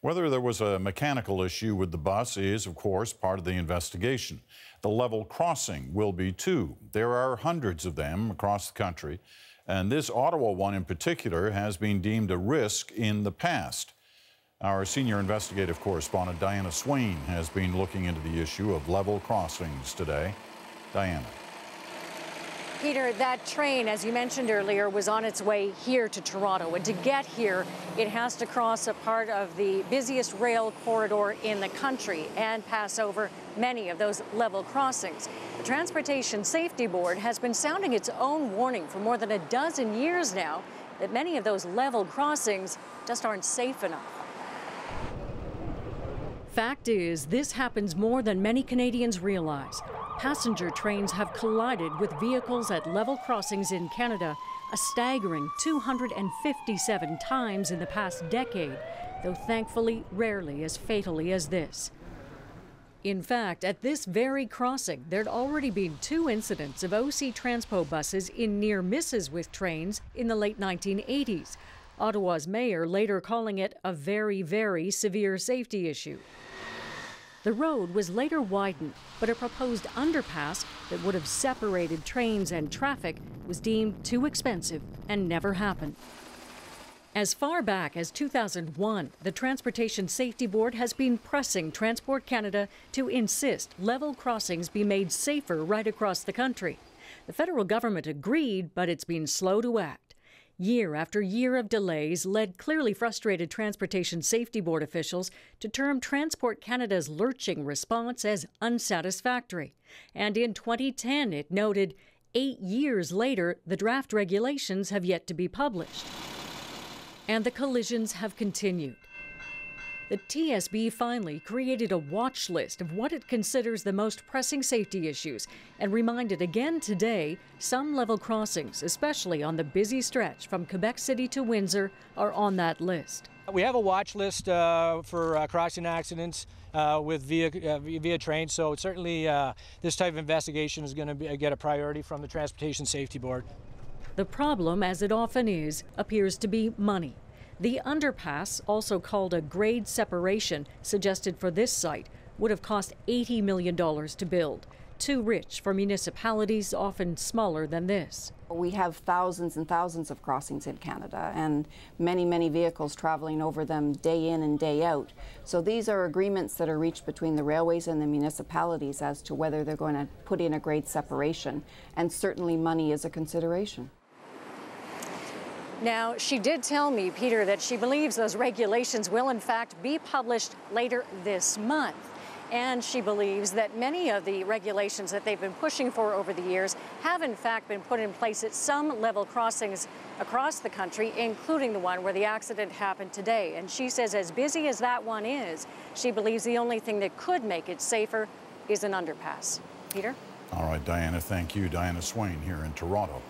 Whether there was a mechanical issue with the bus is, of course, part of the investigation. The level crossing will be too. There are hundreds of them across the country, and this Ottawa one in particular has been deemed a risk in the past. Our senior investigative correspondent, Diana Swain, has been looking into the issue of level crossings today. Diana. Peter, that train, as you mentioned earlier, was on its way here to Toronto. And to get here, it has to cross a part of the busiest rail corridor in the country and pass over many of those level crossings. The Transportation Safety Board has been sounding its own warning for more than a dozen years now that many of those level crossings just aren't safe enough. Fact is, this happens more than many Canadians realize. Passenger trains have collided with vehicles at level crossings in Canada a staggering 257 times in the past decade, though thankfully rarely as fatally as this. In fact, at this very crossing, there'd already been 2 incidents of OC Transpo buses in near misses with trains in the late 1980s. Ottawa's mayor later calling it a very, very severe safety issue. The road was later widened, but a proposed underpass that would have separated trains and traffic was deemed too expensive and never happened. As far back as 2001, the Transportation Safety Board has been pressing Transport Canada to insist level crossings be made safer right across the country. The federal government agreed, but it's been slow to act. Year after year of delays led clearly frustrated Transportation Safety Board officials to term Transport Canada's lurching response as unsatisfactory. And in 2010, it noted 8 years later, the draft regulations have yet to be published. And the collisions have continued. The TSB finally created a watch list of what it considers the most pressing safety issues and reminded again today some level crossings, especially on the busy stretch from Quebec City to Windsor, are on that list. We have a watch list for crossing accidents with via train, so certainly this type of investigation is going to get a priority from the Transportation Safety Board. The problem, as it often is, appears to be money. The underpass, also called a grade separation, suggested for this site, would have cost $80 million to build. Too rich for municipalities often smaller than this. We have thousands and thousands of crossings in Canada and many, many vehicles traveling over them day in and day out. So these are agreements that are reached between the railways and the municipalities as to whether they're going to put in a grade separation. And certainly money is a consideration. Now, she did tell me, Peter, that she believes those regulations will in fact be published later this month. And she believes that many of the regulations that they've been pushing for over the years have in fact been put in place at some level crossings across the country, including the one where the accident happened today. And she says as busy as that one is, she believes the only thing that could make it safer is an underpass. Peter? All right, Diana, thank you. Diana Swain here in Toronto.